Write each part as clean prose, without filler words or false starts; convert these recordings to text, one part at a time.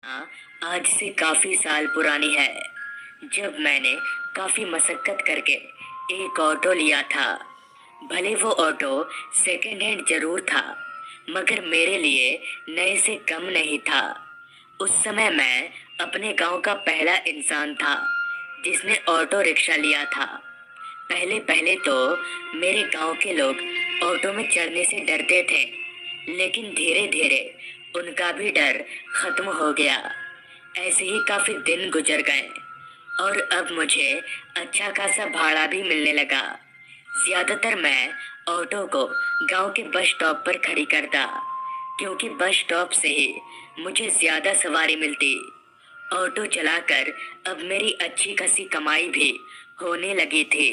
हाँ, आज से काफी साल पुरानी है जब मैंने काफी मशक्कत करके एक ऑटो लिया था। भले वो ऑटो सेकंड हैंड जरूर था, मगर मेरे लिए नए से कम नहीं था। उस समय मैं अपने गांव का पहला इंसान था जिसने ऑटो रिक्शा लिया था। पहले पहले तो मेरे गांव के लोग ऑटो में चढ़ने से डरते थे, लेकिन धीरे धीरे उनका भी डर खत्म हो गया। ऐसे ही काफी दिन गुजर गए और अब मुझे अच्छा खासा भाड़ा भी मिलने लगा। ज्यादातर मैं ऑटो को गांव के बस स्टॉप पर खड़ी करता, क्योंकि बस स्टॉप से ही मुझे ज्यादा सवारी मिलती। ऑटो चलाकर अब मेरी अच्छी खासी कमाई भी होने लगी थी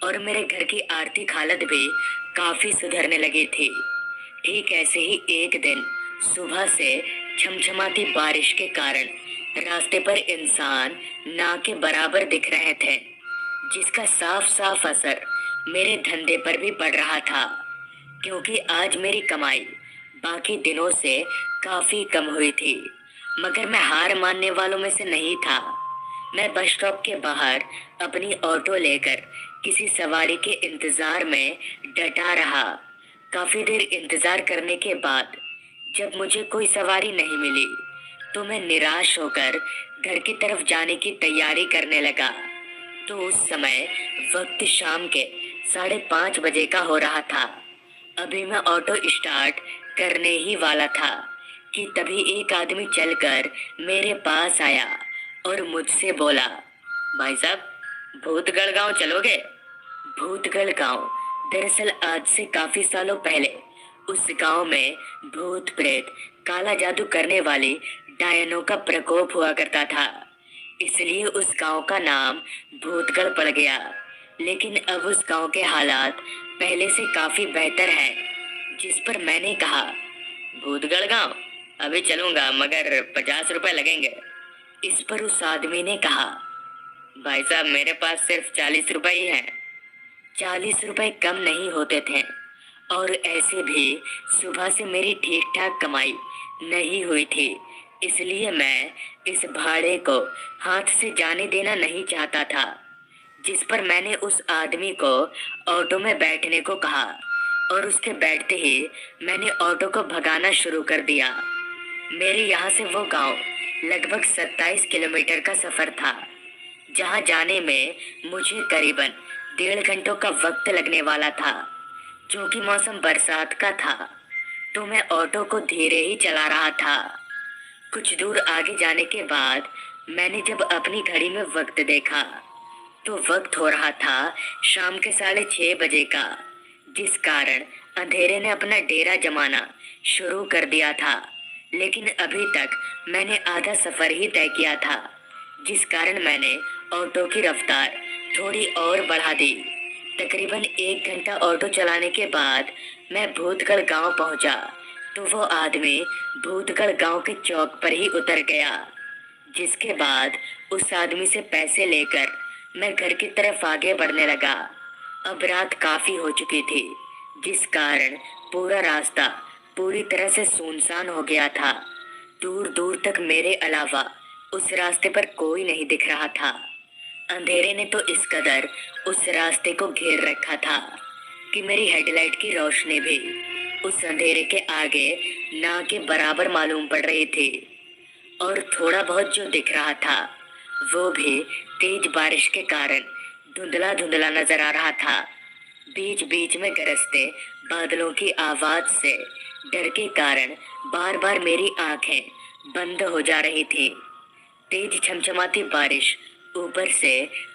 और मेरे घर की आर्थिक हालत भी काफी सुधरने लगी थी। ठीक ऐसे ही एक दिन सुबह से झमझमाती बारिश के कारण रास्ते पर इंसान ना के बराबर दिख रहे थे, जिसका साफ साफ असर मेरे धंधे पर भी पड़ रहा था, क्योंकि आज मेरी कमाई बाकी दिनों से काफी कम हुई थी। मगर मैं हार मानने वालों में से नहीं था। मैं बस स्टॉप के बाहर अपनी ऑटो लेकर किसी सवारी के इंतजार में डटा रहा। काफी देर इंतजार करने के बाद जब मुझे कोई सवारी नहीं मिली, तो मैं निराश होकर घर की तरफ जाने की तैयारी करने लगा। तो उस समय वक्त शाम के 5:30 बजे का हो रहा था। अभी मैं ऑटो स्टार्ट करने ही वाला था कि तभी एक आदमी चलकर मेरे पास आया और मुझसे बोला, भाई साहब, भूतगढ़ गांव चलोगे? भूतगढ़ गांव दरअसल आज से काफी सालों पहले उस गांव में भूत प्रेत, काला जादू करने वाली डायनों का प्रकोप हुआ करता था, इसलिए उस गांव का नाम भूतगढ़ पड़ गया। लेकिन अब उस गांव के हालात पहले से काफी बेहतर हैं। जिस पर मैंने कहा, भूतगढ़ गांव अभी चलूंगा, मगर 50 रुपए लगेंगे। इस पर उस आदमी ने कहा, भाई साहब, मेरे पास सिर्फ 40 रुपए ही हैं। 40 रुपए कम नहीं होते थे, और ऐसे भी सुबह से मेरी ठीक ठाक कमाई नहीं हुई थी, इसलिए मैं इस भाड़े को हाथ से जाने देना नहीं चाहता था। जिस पर मैंने उस आदमी को ऑटो में बैठने को कहा और उसके बैठते ही मैंने ऑटो को भगाना शुरू कर दिया। मेरे यहाँ से वो गांव लगभग 27 किलोमीटर का सफर था, जहाँ जाने में मुझे करीबन 1.5 घंटों का वक्त लगने वाला था। क्योंकि मौसम बरसात का था, तो मैं ऑटो को धीरे ही चला रहा था। कुछ दूर आगे जाने के बाद मैंने जब अपनी घड़ी में वक्त देखा, तो वक्त हो रहा था शाम के 6:30 बजे का, जिस कारण अंधेरे ने अपना डेरा जमाना शुरू कर दिया था। लेकिन अभी तक मैंने आधा सफर ही तय किया था, जिस कारण मैंने ऑटो की रफ्तार थोड़ी और बढ़ा दी। तकरीबन 1 घंटा ऑटो चलाने के बाद मैं भूतगढ़ गांव पहुंचा, तो वो आदमी भूतगढ़ गांव के चौक पर ही उतर गया। जिसके बाद उस आदमी से पैसे लेकर मैं घर की तरफ आगे बढ़ने लगा। अब रात काफी हो चुकी थी, जिस कारण पूरा रास्ता पूरी तरह से सुनसान हो गया था। दूर दूर तक मेरे अलावा उस रास्ते पर कोई नहीं दिख रहा था। अंधेरे ने तो इस कदर उस रास्ते को घेर रखा था कि मेरी हेडलाइट की रोशनी भी उस अंधेरे के आगे ना के बराबर मालूम पड़ रही थी। और थोड़ा बहुत जो दिख रहा था, वो भी तेज बारिश के कारण धुंधला धुंधला नजर आ रहा था। बीच बीच में गरजते बादलों की आवाज से डर के कारण बार बार मेरी आंखें बंद हो जा रही थी। तेज झमझमाती बारिश ऊपर से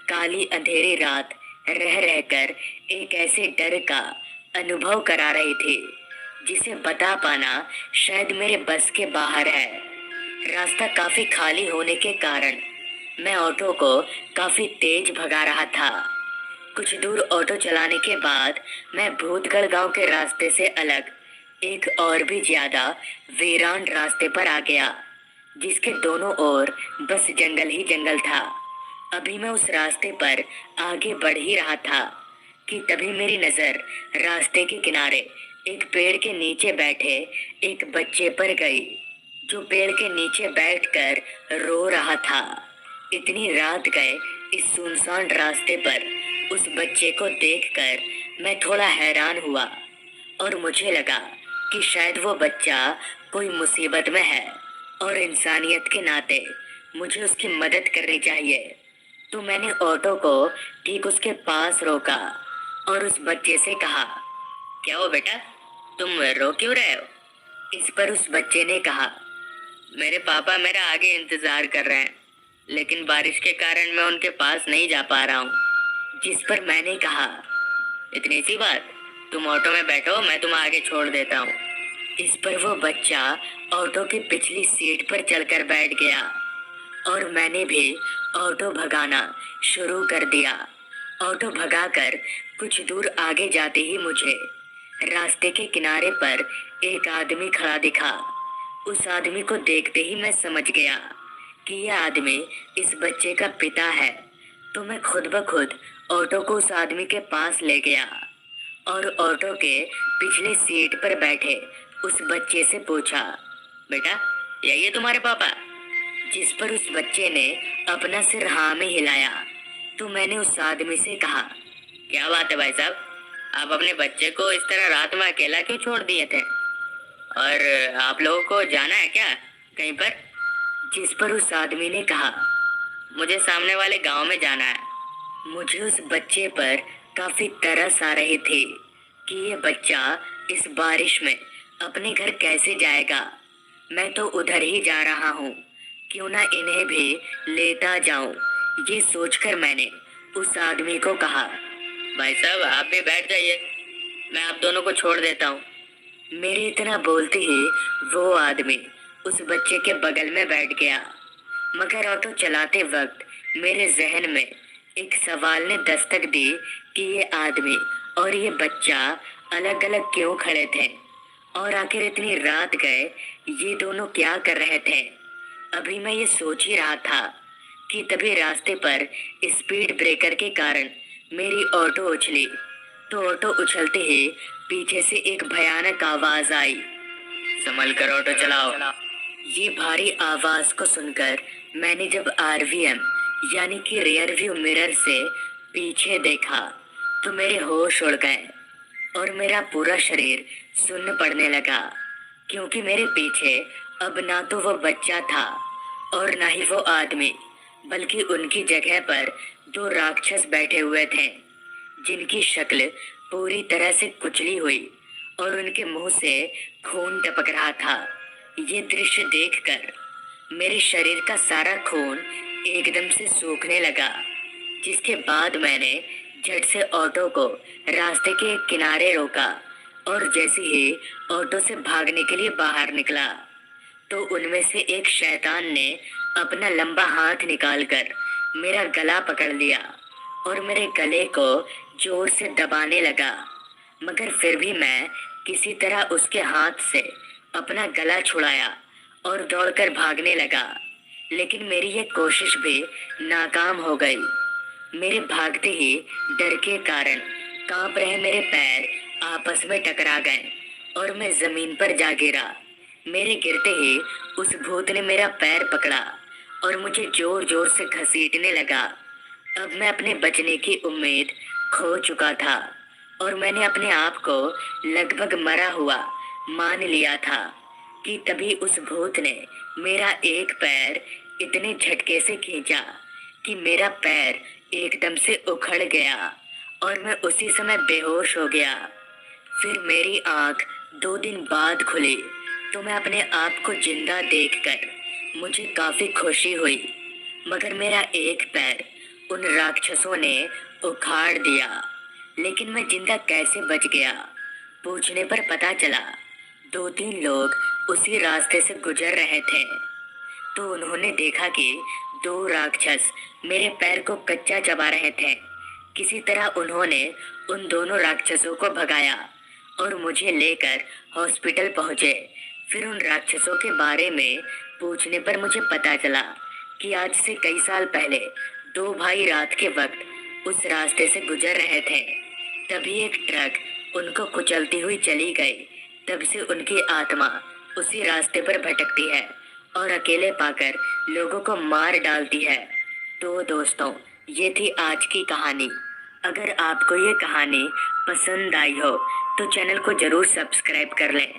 काली अंधेरी रात रह रहकर एक ऐसे डर का अनुभव करा रही थी, जिसे बता पाना शायद मेरे बस के बाहर है। रास्ता काफी खाली होने के कारण मैं ऑटो को काफी तेज भगा रहा था। कुछ दूर ऑटो चलाने के बाद मैं भूतगढ़ गांव के रास्ते से अलग एक और भी ज्यादा वीरान रास्ते पर आ गया, जिसके दोनों ओर बस जंगल ही जंगल था। अभी मैं उस रास्ते पर आगे बढ़ ही रहा था कि तभी मेरी नजर रास्ते के किनारे एक पेड़ के नीचे बैठे एक बच्चे पर गई, जो पेड़ के नीचे बैठकर रो रहा था। इतनी रात गए इस सुनसान रास्ते पर उस बच्चे को देखकर मैं थोड़ा हैरान हुआ और मुझे लगा कि शायद वो बच्चा कोई मुसीबत में है और इंसानियत के नाते मुझे उसकी मदद करनी चाहिए। तो मैंने ऑटो को ठीक उसके पास रोका और उस बच्चे से कहा, क्या हो बेटा, तुम रो क्यों रहे हो? इस पर उस बच्चे ने कहा, मेरे पापा मेरा आगे इंतजार कर रहे हैं, लेकिन बारिश के कारण मैं उनके पास नहीं जा पा रहा हूँ। जिस पर मैंने कहा, इतनी सी बात, तुम ऑटो में बैठो, मैं तुम्हें आगे छोड़ देता हूँ। इस पर वो बच्चा ऑटो की पिछली सीट पर चलकर बैठ गया और मैंने भी ऑटो भगाना शुरू कर दिया। ऑटो भगाकर कुछ दूर आगे जाते ही मुझे रास्ते के किनारे पर एक आदमी खड़ा दिखा। उस आदमी को देखते ही मैं समझ गया कि यह आदमी इस बच्चे का पिता है। तो मैं खुद ब खुद ऑटो को उस आदमी के पास ले गया और ऑटो के पिछले सीट पर बैठे उस बच्चे से पूछा, बेटा यही है तुम्हारे पापा? जिस पर उस बच्चे ने अपना सिर हाँ में हिलाया। तो मैंने उस आदमी से कहा, क्या बात है भाई साहब, आप अपने बच्चे को इस तरह रात में अकेला क्यों छोड़ दिए थे? और आप लोगों को जाना है क्या कहीं पर? जिस पर उस आदमी ने कहा, मुझे सामने वाले गांव में जाना है। मुझे उस बच्चे पर काफी तरस आ रही थी कि ये बच्चा इस बारिश में अपने घर कैसे जाएगा। मैं तो उधर ही जा रहा हूँ, क्यों ना इन्हें भी लेता जाऊं। ये सोचकर मैंने उस आदमी को कहा, भाई साहब आप भी बैठ जाइए, मैं आप दोनों को छोड़ देता हूँ। मेरे इतना बोलते ही वो आदमी उस बच्चे के बगल में बैठ गया। मगर ऑटो चलाते वक्त मेरे जहन में एक सवाल ने दस्तक दी कि ये आदमी और ये बच्चा अलग अलग क्यों खड़े थे और आखिर इतनी रात गए ये दोनों क्या कर रहे थे। अभी मैं ये सोच ही रहा था कि तभी रास्ते पर स्पीड ब्रेकर के कारण मेरी ऑटो उछली। तो ऑटो उछलते ही पीछे से एक भयानक आवाज आई, संभल कर ऑटो चलाओ। ये भारी आवाज को सुनकर मैंने जब आरवीएम यानी कि रियर व्यू मिरर से पीछे देखा तो मेरे होश उड़ गए और मेरा पूरा शरीर सुन्न पड़ने लगा, क्योंकि मेरे पीछे अब ना तो वो बच्चा था और ना ही वो आदमी, बल्कि उनकी जगह पर दो राक्षस बैठे हुए थे जिनकी शक्ल पूरी तरह से कुचली हुई और उनके मुंह से खून टपक रहा था। ये दृश्य देखकर मेरे शरीर का सारा खून एकदम से सूखने लगा, जिसके बाद मैंने झट से ऑटो को रास्ते के एक किनारे रोका और जैसे ही ऑटो से भागने के लिए बाहर निकला तो उनमें से एक शैतान ने अपना लंबा हाथ निकालकर मेरा गला पकड़ लिया और मेरे गले को जोर से दबाने लगा। मगर फिर भी मैं किसी तरह उसके हाथ से अपना गला छुड़ाया और दौड़कर भागने लगा, लेकिन मेरी ये कोशिश भी नाकाम हो गई। मेरे भागते ही डर के कारण कांप रहे मेरे पैर आपस में टकरा गए और मैं जमीन पर जा गिरा। मेरे गिरते ही उस भूत ने मेरा पैर पकड़ा और मुझे जोर जोर से घसीटने लगा। अब मैं अपने बचने की उम्मीद खो चुका था और मैंने अपने आप को लगभग मरा हुआ मान लिया था कि तभी उस भूत ने मेरा एक पैर इतने झटके से खींचा कि मेरा पैर एकदम से उखड़ गया और मैं उसी समय बेहोश हो गया। फिर मेरी आंख 2 दिन बाद खुली तो मैं अपने आप को जिंदा देखकर मुझे काफी खुशी हुई, मगर मेरा एक पैर उन राक्षसों ने उखाड़ दिया। लेकिन मैं जिंदा कैसे बच गया? पूछने पर पता चला 2-3 लोग उसी रास्ते से गुजर रहे थे, तो उन्होंने देखा कि 2 राक्षस मेरे पैर को कच्चा चबा रहे थे। किसी तरह उन्होंने उन दोनों राक्षसों को भगाया और मुझे लेकर हॉस्पिटल पहुंचे। फिर उन राक्षसों के बारे में पूछने पर मुझे पता चला कि आज से कई साल पहले 2 भाई रात के वक्त उस रास्ते से गुजर रहे थे। तभी एक ट्रक उनको कुचलती हुई चली गई। तब से उनकी आत्मा उसी रास्ते पर भटकती है और अकेले पाकर लोगों को मार डालती है। तो दोस्तों, ये थी आज की कहानी। अगर आपको ये कहानी पसंद आई हो तो चैनल को जरूर सब्सक्राइब कर लें